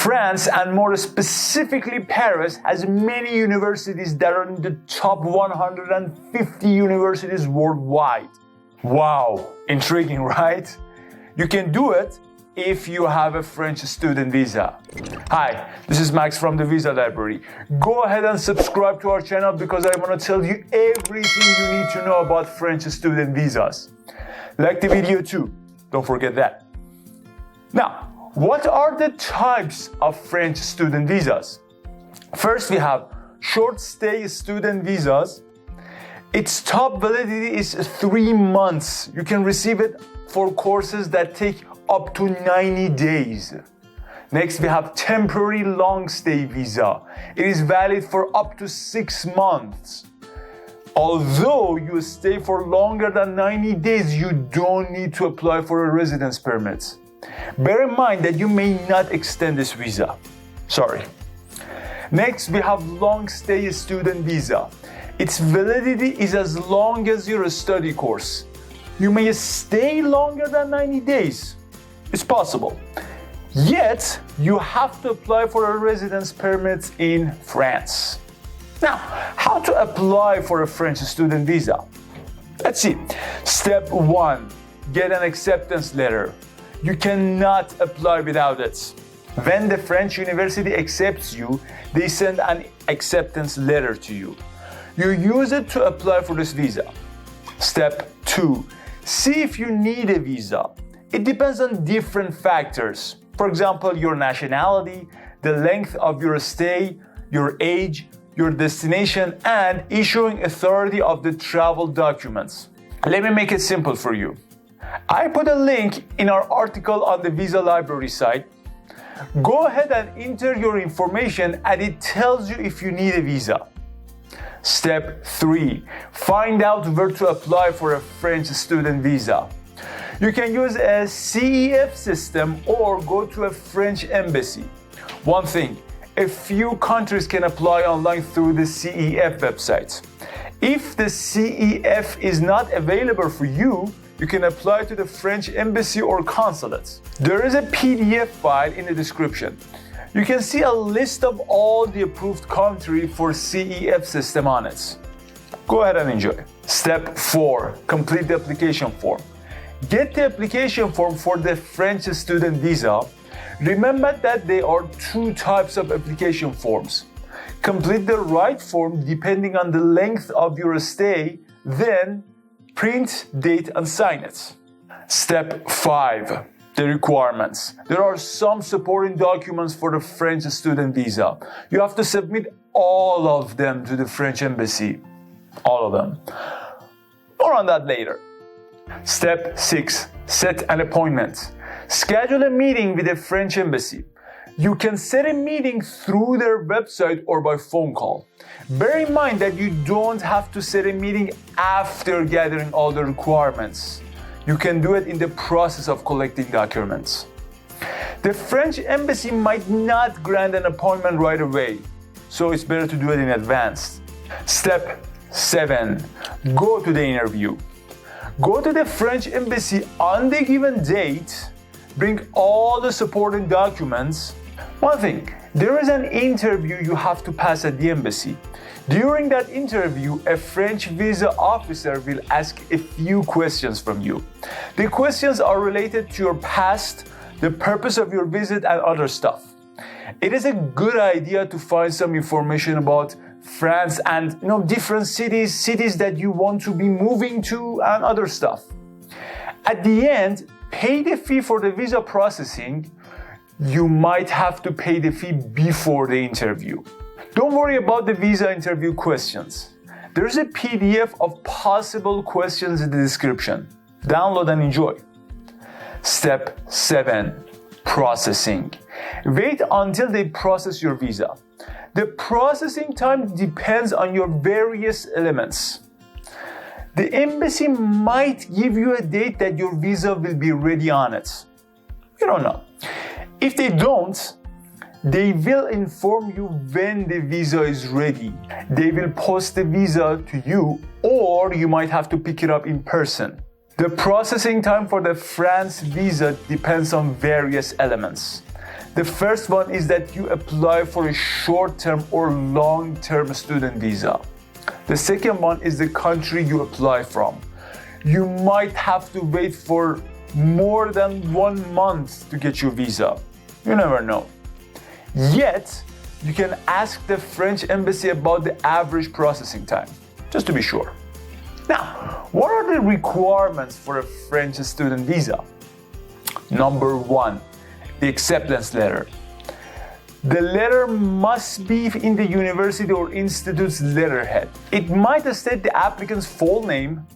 France, and more specifically Paris, has many universities that are in the top 150 universities worldwide. Wow, intriguing, right? You can do it if you have a French student visa. Hi, this is Max from the Visa Library. Go ahead and subscribe to our channel because I want to tell you everything you need to know about French student visas. Like the video too, don't forget that. Now, what are the types of French student visas? First, we have short stay student visas. Its top validity is 3 months. You can receive it for courses that take up to 90 days. Next, we have temporary long stay visa. It is valid for up to 6 months. Although you stay for longer than 90 days, you don't need to apply for a residence permit. Bear in mind that you may not extend this visa. Sorry. Next, we have long stay student visa. Its validity is as long as your study course. You may stay longer than 90 days. It's possible. Yet, you have to apply for a residence permit in France. Now, how to apply for a French student visa? Let's see. Step 1, get an acceptance letter. You cannot apply without it. When the French university accepts you, they send an acceptance letter to you. You use it to apply for this visa. Step 2, see if you need a visa. It depends on different factors. For example, your nationality, the length of your stay, your age, your destination, and issuing authority of the travel documents. Let me make it simple for you. I put a link in our article on the Visa Library site. Go ahead and enter your information and it tells you if you need a visa. Step 3, find out where to apply for a French student visa. You can use a CEF system or go to a French embassy. One thing, a few countries can apply online through the CEF website. If the CEF is not available for you, you can apply to the French embassy or consulate. There is a PDF file in the description. You can see a list of all the approved countries for CEF system on it. Go ahead and enjoy. Step 4, complete the application form. Get the application form for the French student visa. Remember that there are 2 types of application forms. Complete the right form depending on the length of your stay, then print, date, and sign it. Step 5, the requirements. There are some supporting documents for the French student visa. You have to submit all of them to the French embassy. All of them. More on that later. Step 6, set an appointment. Schedule a meeting with the French embassy. You can set a meeting through their website or by phone call. Bear in mind that you don't have to set a meeting after gathering all the requirements. You can do it in the process of collecting documents. The French embassy might not grant an appointment right away, so it's better to do it in advance. Step 7, go to the interview. Go to the French embassy on the given date. Bring all the supporting documents. One thing, there is an interview you have to pass at the embassy. During that interview, a French visa officer will ask a few questions from you. The questions are related to your past, the purpose of your visit, and other stuff. It is a good idea to find some information about France and different cities that you want to be moving to and other stuff. At the end, pay the fee for the visa processing. You might have to pay the fee before the interview. Don't worry about the visa interview questions. There's a PDF of possible questions in the description. Download and enjoy. Step 7, processing. Wait until they process your visa. The processing time depends on your various elements. The embassy might give you a date that your visa will be ready on it. You don't know. If they don't, they will inform you when the visa is ready. They will post the visa to you, or you might have to pick it up in person. The processing time for the France visa depends on various elements. The first one is that you apply for a short-term or long-term student visa. The second one is the country you apply from. You might have to wait for more than 1 month to get your visa. You never know. Yet, you can ask the French embassy about the average processing time, just to be sure. Now, what are the requirements for a French student visa? Number 1, the acceptance letter. The letter must be in the university or institute's letterhead. It might state the applicant's full name,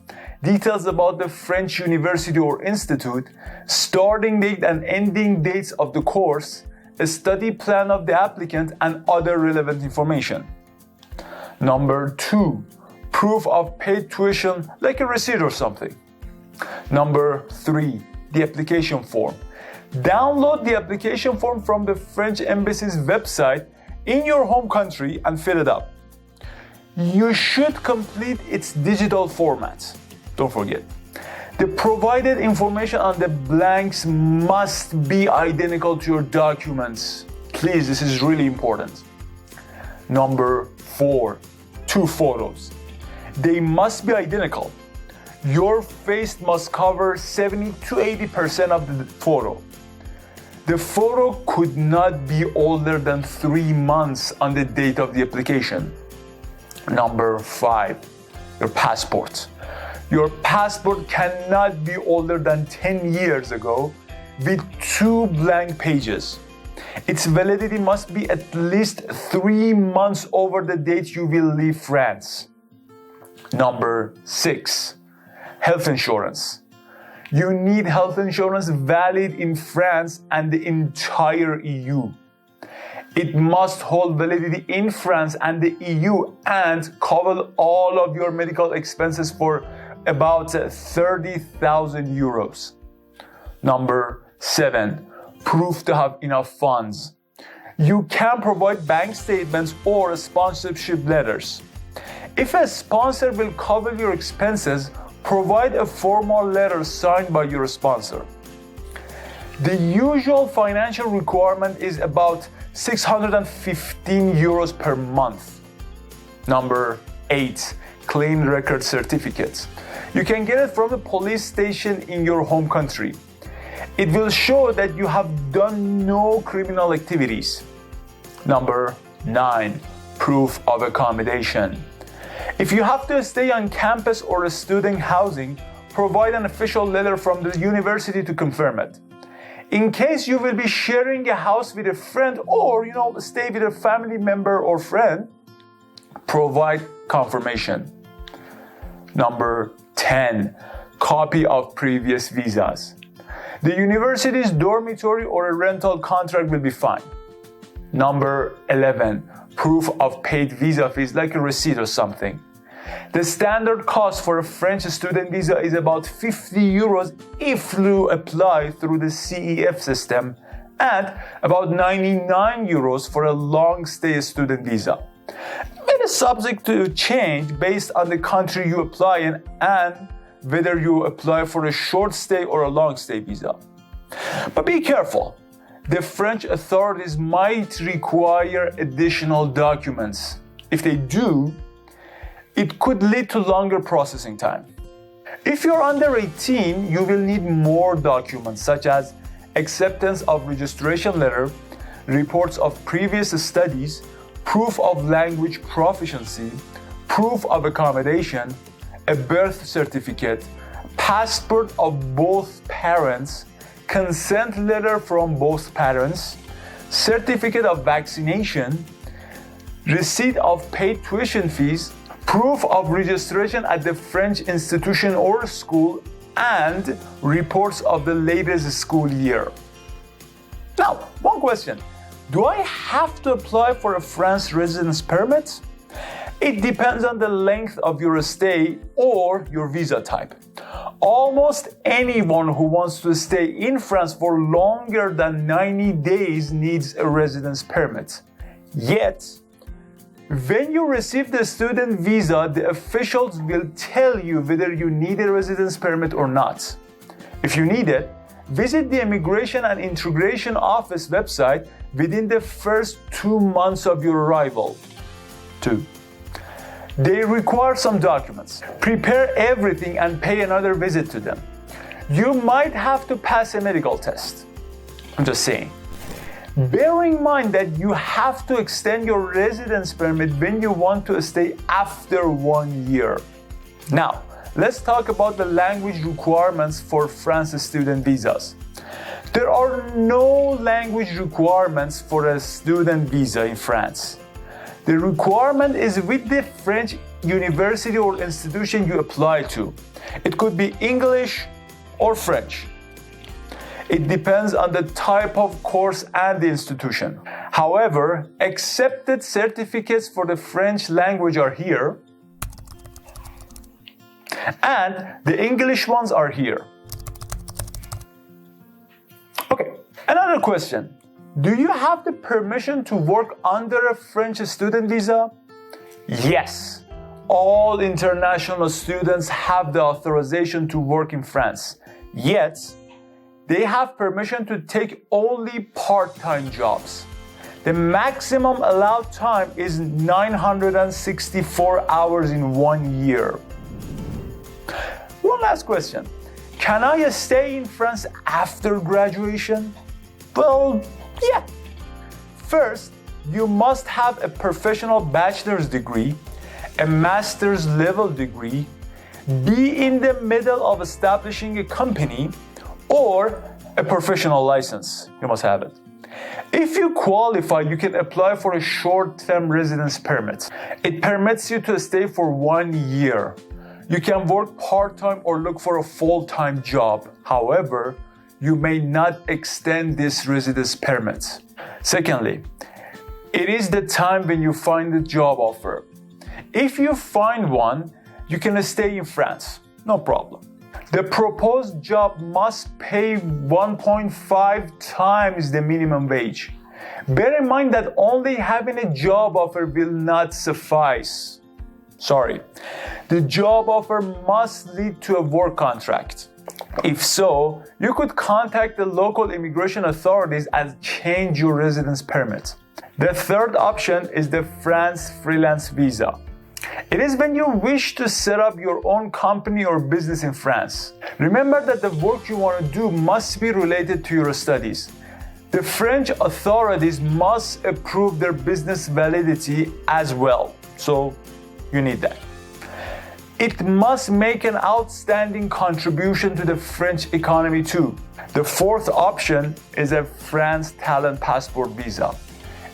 details about the French university or institute, starting date and ending dates of the course, a study plan of the applicant, and other relevant information. Number 2, proof of paid tuition, like a receipt or something. Number 3, the application form. Download the application form from the French embassy's website in your home country and fill it up. You should complete its digital format. Don't forget. The provided information on the blanks must be identical to your documents. Please, this is really important. Number 4, 2 photos. They must be identical. Your face must cover 70 to 80% of the photo. The photo could not be older than 3 months on the date of the application. Number 5, your passport. Your passport cannot be older than 10 years ago with 2 blank pages. Its validity must be at least 3 months over the date you will leave France. Number 6, health insurance. You need health insurance valid in France and the entire EU. It must hold validity in France and the EU and cover all of your medical expenses for about 30,000 euros. Number 7, proof to have enough funds. You can provide bank statements or sponsorship letters. If a sponsor will cover your expenses, provide a formal letter signed by your sponsor. The usual financial requirement is about 615 euros per month. Number 8, clean record certificate. You can get it from the police station in your home country. It will show that you have done no criminal activities. Number 9, proof of accommodation. If you have to stay on campus or student housing, provide an official letter from the university to confirm it. In case you will be sharing a house with a friend or stay with a family member or friend, provide confirmation. Number 10, copy of previous visas. The university's dormitory or a rental contract will be fine. Number 11, proof of paid visa fees, like a receipt or something. The standard cost for a French student visa is about 50 euros if you apply through the CEF system, and about 99 euros for a long-stay student visa. It is subject to change based on the country you apply in and whether you apply for a short stay or a long stay visa. But be careful. The French authorities might require additional documents. If they do, it could lead to longer processing time. If you're under 18, you will need more documents such as acceptance of registration letter, reports of previous studies, proof of language proficiency, proof of accommodation, a birth certificate, passport of both parents, consent letter from both parents, certificate of vaccination, receipt of paid tuition fees, proof of registration at the French institution or school, and reports of the latest school year. Now, one question. Do I have to apply for a France residence permit? It depends on the length of your stay or your visa type. Almost anyone who wants to stay in France for longer than 90 days needs a residence permit. Yet, when you receive the student visa, the officials will tell you whether you need a residence permit or not. If you need it, visit the Immigration and Integration Office website within the first 2 months of your arrival. 2. They require some documents. Prepare everything and pay another visit to them. You might have to pass a medical test. I'm just saying. Bear in mind that you have to extend your residence permit when you want to stay after 1 year. Now, let's talk about the language requirements for France student visas. There are no language requirements for a student visa in France. The requirement is with the French university or institution you apply to. It could be English or French. It depends on the type of course and the institution. However, accepted certificates for the French language are here, and the English ones are here. Okay, another question. Do you have the permission to work under a French student visa? Yes. All international students have the authorization to work in France. Yet, they have permission to take only part-time jobs. The maximum allowed time is 964 hours in 1 year. One last question. Can I stay in France after graduation? Well, yeah. First, you must have a professional bachelor's degree, a master's level degree, be in the middle of establishing a company, or a professional license. You must have it. If you qualify, you can apply for a short-term residence permit. It permits you to stay for 1 year. You can work part-time or look for a full-time job. However, you may not extend this residence permit. Secondly, it is the time when you find a job offer. If you find one, you can stay in France. No problem. The proposed job must pay 1.5 times the minimum wage. Bear in mind that only having a job offer will not suffice. Sorry. The job offer must lead to a work contract. If so, you could contact the local immigration authorities and change your residence permit. The third option is the France Freelance visa. It is when you wish to set up your own company or business in France. Remember that the work you want to do must be related to your studies. The French authorities must approve their business validity as well, so you need that. It must make an outstanding contribution to the French economy too. The fourth option is a France Talent Passport visa.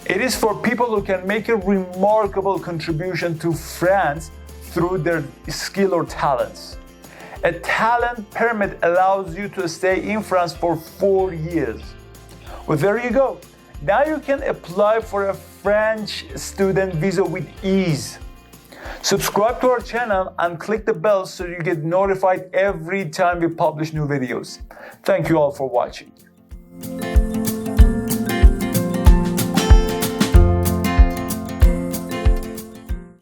It is for people who can make a remarkable contribution to France through their skill or talents. A talent permit allows you to stay in France for 4 years. Well, there you go. Now you can apply for a French student visa with ease. Subscribe to our channel and click the bell so you get notified every time we publish new videos. Thank you all for watching.